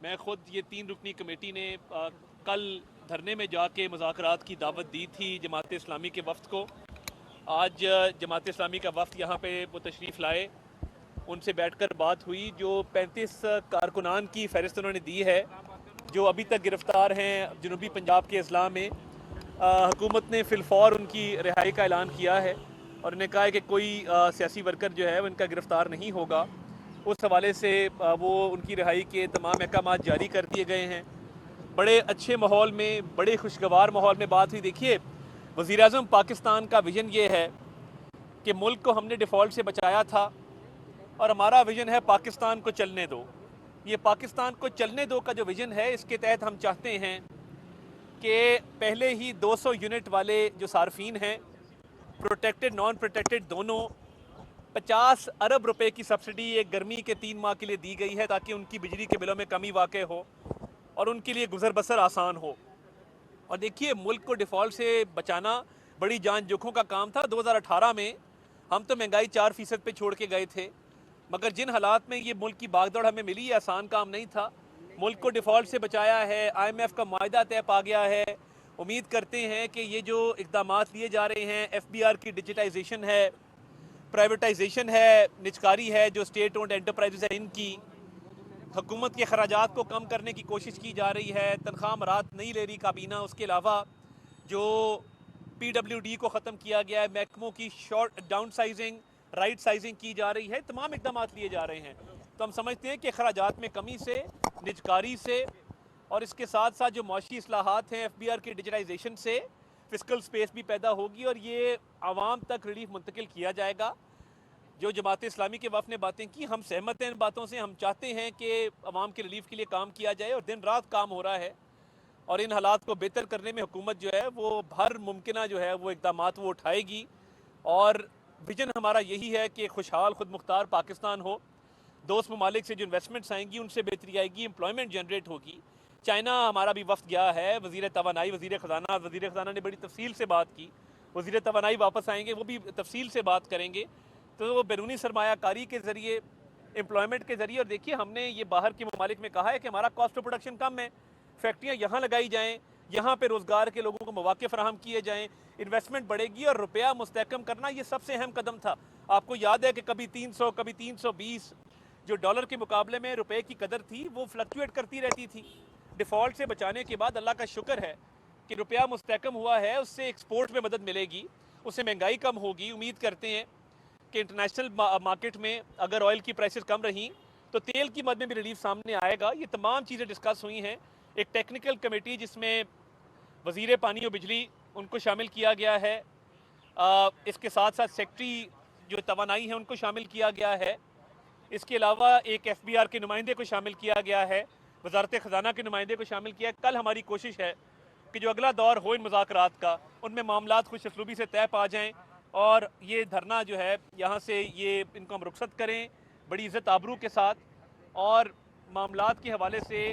मैं खुद ये 3 रुकनी कमेटी ने कल धरने में जाके मुज़ाकरात की दावत दी थी जमात इस्लामी के वफ़द को। आज जमात इस्लामी का वफ़द यहाँ पे वो तशरीफ़ लाए, उनसे बैठकर बात हुई। जो 35 कारकुनान की फ़हरिस्त उन्होंने दी है जो अभी तक गिरफ़्तार हैं जनूबी पंजाब के अजला में, हुकूमत ने फ़िलफ़ौर उनकी रिहाई का ऐलान किया है और उन्हें कहा है कि कोई सियासी वर्कर जो है वो इनका गिरफ़्तार नहीं होगा। उस हवाले से वो उनकी रिहाई के तमाम अहकाम जारी कर दिए गए हैं। बड़े अच्छे माहौल में, बड़े खुशगवार माहौल में बात हुई। देखिए, वज़ीर-ए-आज़म पाकिस्तान का विज़न ये है कि मुल्क को हमने डिफ़ॉल्ट से बचाया था और हमारा विज़न है पाकिस्तान को चलने दो। ये पाकिस्तान को चलने दो का जो विज़न है, इसके तहत हम चाहते हैं कि पहले ही 200 यूनिट वाले जो सार्फिन हैं, प्रोटेक्टेड नॉन प्रोटेक्टेड दोनों, 50 अरब रुपए की सब्सिडी एक गर्मी के 3 माह के लिए दी गई है ताकि उनकी बिजली के बिलों में कमी वाक़ई हो और उनके लिए गुजर बसर आसान हो। और देखिए, मुल्क को डिफ़ॉल्ट से बचाना बड़ी जान जोखों का काम था। 2018 में हम तो महंगाई 4% पे छोड़ के गए थे, मगर जिन हालात में ये मुल्क की भागदौड़ हमें मिली, ये आसान काम नहीं था। मुल्क को डिफ़ॉल्ट से बचाया है, IMF का मुआहदा तय पा गया है। उम्मीद करते हैं कि ये जो इक़दामात लिए जा रहे हैं, FBR की डिजिटाइजेशन है, प्राइवेटाइजेशन है, निजकारी है, जो स्टेट ओन्ड एंटरप्राइजेज है इनकी, हुकूमत के खराजात को कम करने की कोशिश की जा रही है, तनख्वाह मरात नहीं ले रही काबीना। उसके अलावा जो PWD को ख़त्म किया गया है, महकमों की short down sizing, right sizing की जा रही है, तमाम इकदाम लिए जा रहे हैं। तो हम समझते हैं कि खराजात में कमी से, निजकारी से और इसके साथ साथ जो मौशी इस्लाहात हैं, FBR की डिजिटाइजेशन से फिस्कल स्पेस भी पैदा होगी और ये आवाम तक रिलीफ मुंतकिल किया जाएगा। जो जमात इस्लामी के वफ़द ने बातें की, हम सहमत हैं इन बातों से। हम चाहते हैं कि अवाम के रिलीफ के लिए काम किया जाए और दिन रात काम हो रहा है और इन हालात को बेहतर करने में हुकूमत जो है वो हर मुमकिन जो है वो इक़दामात वो उठाएगी। और विजन हमारा यही है कि खुशहाल खुद मुख्तार पाकिस्तान हो, दोस्त ममालिक से जो इन्वेस्टमेंट्स आएंगी उनसे बेहतरी आएगी, एम्प्लॉयमेंट जनरेट होगी। चाइना हमारा भी वफ़द गया है, वज़ीर तवानाई, वज़ीर ख़जाना ने बड़ी तफसील से बात की। वज़ीर तवानाई वापस आएंगे, वो भी तफसील से बात करेंगे। तो वो बैरूनी सरमायाकारी के ज़रिए, एम्प्लॉयमेंट के ज़रिए, और देखिए हमने ये बाहर के ममालिक में कहा है कि हमारा कॉस्ट ऑफ प्रोडक्शन कम है, फैक्ट्रियाँ यहाँ लगाई जाएँ, यहाँ पे रोज़गार के लोगों को मौके फराहम किए जाएँ, इन्वेस्टमेंट बढ़ेगी और रुपया मुस्तहकम करना ये सबसे अहम कदम था। आपको याद है कि कभी 300, कभी 320 जो डॉलर के मुकाबले में रुपए की कदर थी वो फ्लक्चुएट करती रहती थी। डिफ़ॉल्ट से बचाने के बाद अल्लाह का शुक्र है कि रुपया मुस्तहकम हुआ है, उससे एक्सपोर्ट में मदद मिलेगी, उससे महंगाई कम होगी। उम्मीद करते हैं कि इंटरनेशनल मार्केट में अगर ऑयल की प्राइसेस कम रहीं तो तेल की मद में भी रिलीफ सामने आएगा। ये तमाम चीज़ें डिस्कस हुई हैं। एक टेक्निकल कमेटी जिसमें वज़ीर पानी और बिजली उनको शामिल किया गया है, इसके साथ साथ सेक्रेटरी जो तवानाई है उनको शामिल किया गया है। इसके अलावा एक FBR के नुमाइंदे को शामिल किया गया है, वजारत ख़जाना के नुमाइंदे को शामिल किया। कल हमारी कोशिश है कि जो अगला दौर हो इन मुज़ाकरात का, उनमें मामलात खुश असलूबी से तय पा जाएँ और ये धरना जो है यहाँ से ये इनको हम रुखसत करें बड़ी इज़्ज़त आबरू के साथ। और मामलात के हवाले से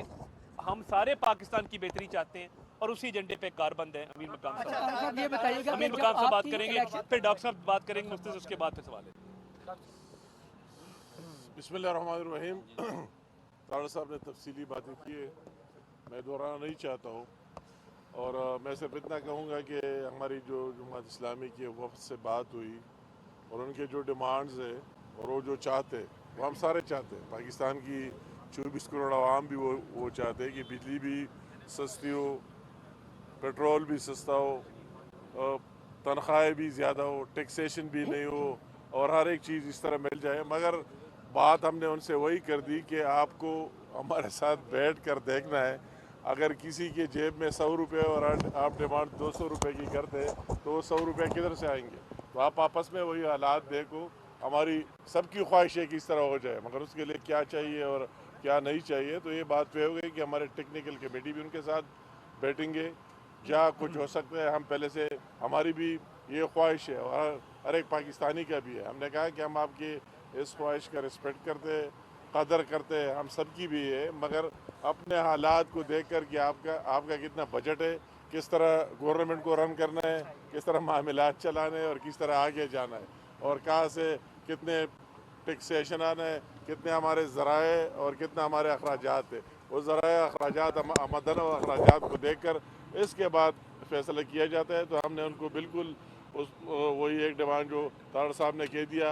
हम सारे पाकिस्तान की बेहतरी चाहते हैं और उसी एजेंडे पे कारबंद है। अमीर मकाम साहब, अच्छा साहब ये बताइएगा अमीर मकाम साहब बात करेंगे, फिर डॉक्टर साहब बात करेंगे, मुफ्ती से उसके बाद फिर सवाल है। बिस्मिल्लाहिर्रहमानिर्रहीम। राणा साहब ने तफसीली बातें की है, मैं दोहराना नहीं चाहता हूँ। और मैं सिर्फ इतना कहूँगा कि हमारी जो जमात इस्लामी की वफ़द से बात हुई और उनके जो डिमांड्स है और वो जो चाहते हैं वो हम सारे चाहते हैं। पाकिस्तान की 24 करोड़ आवाम भी वो चाहते हैं कि बिजली भी सस्ती हो, पेट्रोल भी सस्ता हो, तनख्वाहें भी ज़्यादा हो, टैक्सेशन भी नहीं हो और हर एक चीज़ इस तरह मिल जाए। मगर बात हमने उनसे वही कर दी कि आपको हमारे साथ बैठ कर देखना है। अगर किसी के जेब में 100 रुपये और आप डिमांड 200 रुपये की करते तो वो 100 रुपये किधर से आएंगे? तो आप आपस में वही हालात देखो। हमारी सबकी ख्वाहिश है कि इस तरह हो जाए, मगर उसके लिए क्या चाहिए और क्या नहीं चाहिए, तो ये बात पे हो गई कि हमारे टेक्निकल कमेटी भी उनके साथ बैठेंगे। क्या कुछ हो सकता है, हम पहले से हमारी भी ये ख्वाहिश है और हर एक पाकिस्तानी का भी है। हमने कहा कि हम आपकी इस ख्वाहिश का रिस्पेक्ट करते हैं, कदर करते हैं, हम सबकी भी है, मगर अपने हालात को देख कर कि आपका कितना बजट है, किस तरह गवर्नमेंट को रन करना है, किस तरह मामलात चलाने हैं और किस तरह आगे जाना है और कहाँ से कितने टैक्सेशन आना है, कितने हमारे ज़राए और कितना हमारे अखराजात है। वो ज़राए अखराजात आमदन और अखराजात को देख कर इसके बाद फ़ैसला किया जाता है। तो हमने उनको बिल्कुल उस वही एक डिमांड जो तारड़ साहब ने कह दिया,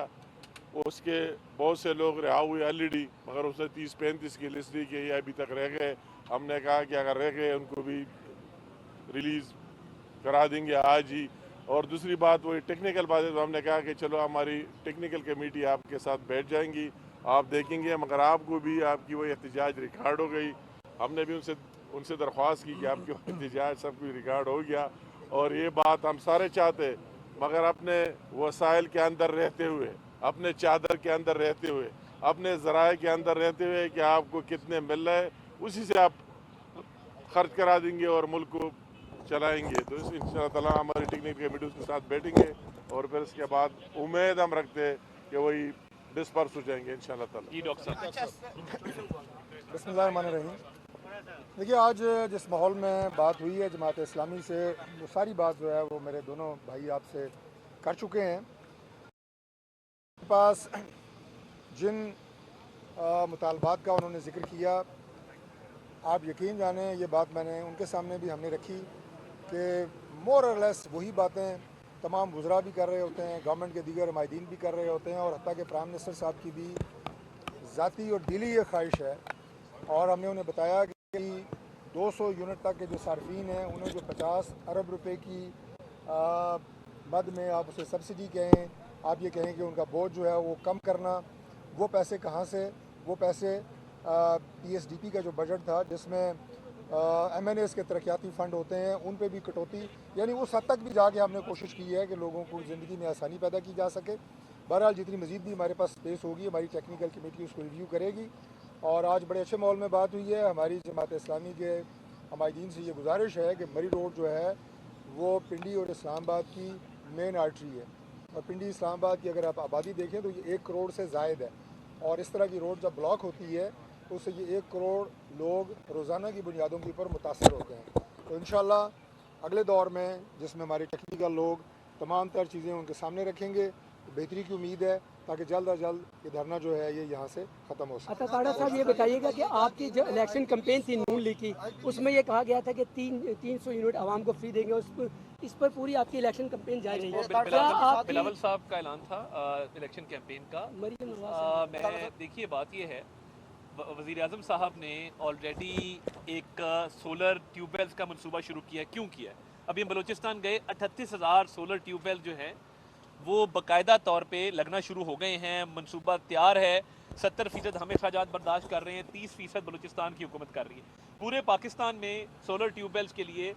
उसके बहुत से लोग रिहा हुए ऑलरेडी, मगर उसने 30-35 की लिस्ट दी कि ये अभी तक रह गए। हमने कहा कि अगर रह गए उनको भी रिलीज़ करा देंगे आज ही। और दूसरी बात वही टेक्निकल बात है, तो हमने कहा कि चलो हमारी टेक्निकल कमेटी आपके साथ बैठ जाएंगी, आप देखेंगे, मगर आपको भी आपकी वही एहतजाज रिकॉर्ड हो गई। हमने भी उनसे दरख्वास्त की कि आपकी एहतजाज सब कुछ रिकॉर्ड हो गया। और ये बात हम सारे चाहते, मगर अपने वसाइल के अंदर रहते हुए, अपने चादर के अंदर रहते हुए, अपने ज़राए के अंदर रहते हुए कि आपको कितने मिल रहे उसी से आप खर्च करा देंगे और मुल्क को चलाएंगे। तो इंशाअल्लाह ताला हमारी टेक्निकल कमेटी उसके साथ बैठेंगे और फिर इसके बाद उम्मीद हम रखते हैं कि वही डिस्पर्स हो जाएंगे इंशाअल्लाह ताला। जी डॉक्टर साहब। बिस्मिल्लाहिर्रहमानिर्रहीम। देखिए, आज जिस माहौल में बात हुई है जमात इस्लामी से, वो सारी बात जो है वो मेरे दोनों भाई आपसे कर चुके हैं। पास जिन मुतालबात का उन्होंने ज़िक्र किया, आप यकीन जानें ये बात मैंने उनके सामने भी हमने रखी कि मोर और लेस वही बातें तमाम वज़रा भी कर रहे होते हैं, गवर्नमेंट के दीगर नुमाइंदीन भी कर रहे होते हैं, और हत्ता कि प्राइम मिनिस्टर साहब की भी ज़ाती और दिली ये ख्वाहिश है। और हमने उन्हें बताया कि 200 यूनिट तक के जो सार्फिन हैं उन्हें जो 50 अरब रुपए की मद में आप उसे सब्सिडी कहें, आप ये कहें कि उनका बोझ जो है वो कम करना, वो पैसे कहाँ से, वो पैसे PSDP का जो बजट था जिसमें MNAs के तरक्याती फ़ंड होते हैं उन पे भी कटौती, यानी उस हद तक भी जाके हमने कोशिश की है कि लोगों को ज़िंदगी में आसानी पैदा की जा सके। बहरहाल जितनी मज़ीद भी हमारे पास स्पेस होगी, हमारी टेक्निकल कमेटी उसको रिव्यू करेगी। और आज बड़े अच्छे माहौल में बात हुई है। हमारी जमात इस्लामी के हमायदीन से ये गुजारिश है कि मरी रोड जो है वो पिंडी और इस्लामाबाद की मेन आर्टरी है, और पिंडी इस्लामाबाद की अगर आप आबादी देखें तो ये 1 करोड़ से ज़ायद है, और इस तरह की रोड जब ब्लॉक होती है तो उससे ये 1 करोड़ लोग रोज़ाना की बुनियादों के ऊपर मुतासर होते हैं। तो इंशाअल्लाह अगले दौर में जिसमें हमारे टेक्निकल लोग तमाम तर चीज़ें उनके सामने रखेंगे, तो बेहतरी की उम्मीद है ताकि जल्द अज जल्द ये धरना जो है ये यहाँ से ख़त्म हो सके। ताड़ा साहब, ये बताइएगा कि आपकी जो इलेक्शन कैंपेन थी नून लीग की, उसमें ये कहा गया था कि 300 यूनिट आवाम को फ्री देंगे, इस पर पूरी आपकी इलेक्शन कैंपेन जारी रही है। बिलावल साहब का ऐलान था इलेक्शन कैंपेन का। मैं देखिए बात ये है, वज़ीर आज़म साहब ने ऑलरेडी एक सोलर ट्यूबवेल्स का मंसूबा शुरू किया है। क्यों किया है? अभी हम बलूचिस्तान गए, 38,000 सोलर ट्यूबवेल जो हैं वो बाकायदा तौर पे लगना शुरू हो गए हैं, मंसूबा तैयार है। 70% हम अखराजात बर्दाश्त कर रहे हैं, 30% बलूचिस्तान की हुकूमत कर रही है। पूरे पाकिस्तान में सोलर ट्यूबवेल्स के लिए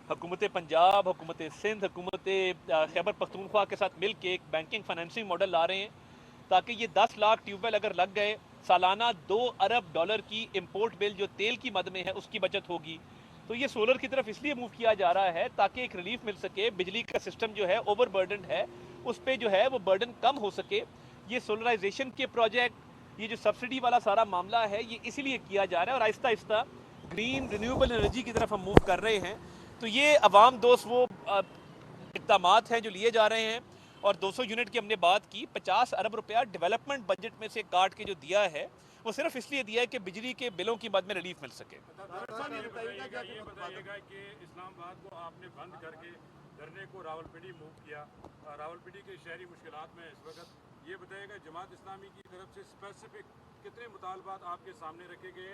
हुकूमत पंजाब, हुकूमत सिंध, हुकूमत खैबर पख्तूनख्वा के साथ मिल के एक बैंकिंग फाइनेंसिंग मॉडल ला रहे हैं ताकि ये 10 लाख ट्यूबवेल अगर लग गए, सालाना $2 अरब की इम्पोर्ट बिल जो तेल की मद में है उसकी बचत होगी। तो ये सोलर की तरफ इसलिए मूव किया जा रहा है ताकि एक रिलीफ मिल सके। बिजली का सिस्टम जो है ओवरबर्डन है, उस पर जो है वो बर्डन कम हो सके। ये सोलराइजेशन के प्रोजेक्ट, ये जो सब्सिडी वाला सारा मामला है, ये इसीलिए किया जा रहा है और Aahista Aahista green renewable energy की तरफ हम मूव कर रहे हैं। तो ये अवाम दोस्त वो इक़दामात हैं जो लिए जा रहे हैं। और 200 यूनिट की हमने बात की, 50 अरब रुपया डेवलपमेंट बजट में से काट के जो दिया है वो सिर्फ इसलिए दिया है कि बिजली के बिलों की मद में रिलीफ मिल सके। ये बताइएगा कि इस्लामाबाद को आपने बंद करके धरने को रावलपिंडी मूव किया, रावलपिंडी के शहरी मुश्किलात में इस वक्त ये बताइएगा जमात इस्लामी की तरफ से स्पेसिफिक कितने मुतालबात आपके सामने रखे गए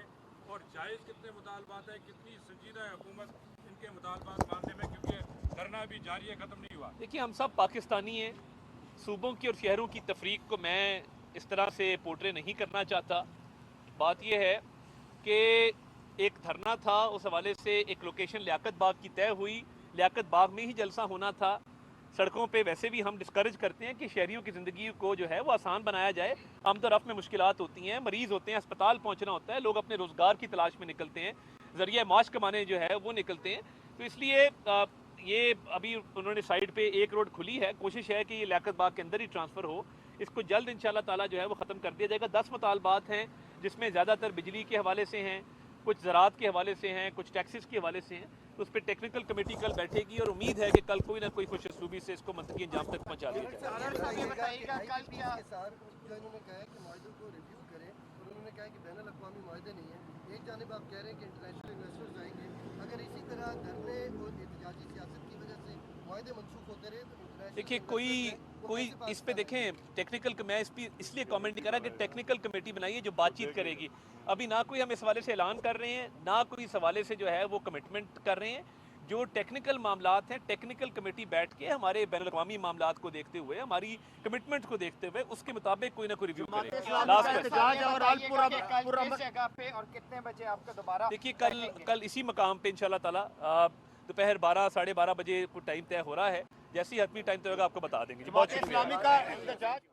और जायज़ कितने मुतालबात है, कितनी संजीदा है हुकूमत इनके मुतालबात मानने में, क्योंकि धरना भी जारी है, ख़त्म नहीं हुआ। देखिए, हम सब पाकिस्तानी हैं, सूबों की और शहरों की तफरीक को मैं इस तरह से पोर्ट्रे नहीं करना चाहता। बात यह है कि एक धरना था, उस हवाले से एक लोकेशन लियाकत बाग की तय हुई, लियाकत बाग में ही जलसा होना था। सड़कों पे वैसे भी हम डिस्करेज करते हैं कि शहरियों की ज़िंदगी को जो है वो आसान बनाया जाए। आमद रफ्त में मुश्किलात होती हैं, मरीज़ होते हैं, अस्पताल पहुंचना होता है, लोग अपने रोज़गार की तलाश में निकलते हैं, ज़रिया माश कमाने जो है वो निकलते हैं। तो इसलिए ये अभी उन्होंने साइड पे एक रोड खुली है, कोशिश है कि ये लियाकत बाग के अंदर ही ट्रांसफ़र हो। इसको जल्द इंशाल्लाह ताला जो है वो ख़त्म कर दिया जाएगा। 10 मुतालबात हैं जिसमें ज़्यादातर बिजली के हवाले से हैं, कुछ ज़राअत के हवाले से हैं, कुछ टैक्सेस के हवाले से हैं। तो उस पर टेक्निकल कमेटी कल बैठेगी और उम्मीद है कि कल कोई ना कोई खुश सूबी से इसको मंतकी अंजाम तक पहुँचा दिया जाए। कहा है कि बैनुल अक़वामी माहदे नहीं है, एक जानिब आप कह रहे हैं कि इंटरनेशनल इन्वेस्टर्स आएंगे, अगर इसी तरह धरने और एहतजाजी सियासत की वजह से माहदे मनसूख होते रहे तो international देखिए investors कोई हैं, वो कैसे इस पे पाकिस्तान देखें टेक्निकल, मैं इस पे इसलिए कमेंट नहीं कर रहा कि टेक्निकल कमेटी बनाई है जो बातचीत करेगी। अभी ना कोई हम इस हवाले से ऐलान कर रहे हैं, ना कोई इस हवाले से जो है वो कमिटमेंट कर रहे हैं। जो टेक्निकल मामलात हैं, टेक्निकल कमेटी बैठ के हमारे बैनुल-अक़वामी मामलात को देखते हुए, हमारी कमिटमेंट को देखते हुए उसके मुताबिक कोई ना कोई रिव्यू करेगी। और कितने बजे आपका दोबारा देखिए कल इसी मकाम पे इंशाल्लाह ताला दोपहर 12 साढ़े 12 बजे को टाइम तय हो रहा है। जैसे ही हतमी टाइम तय होगा आपको बता देंगे जी। बहुत शुक्रिया।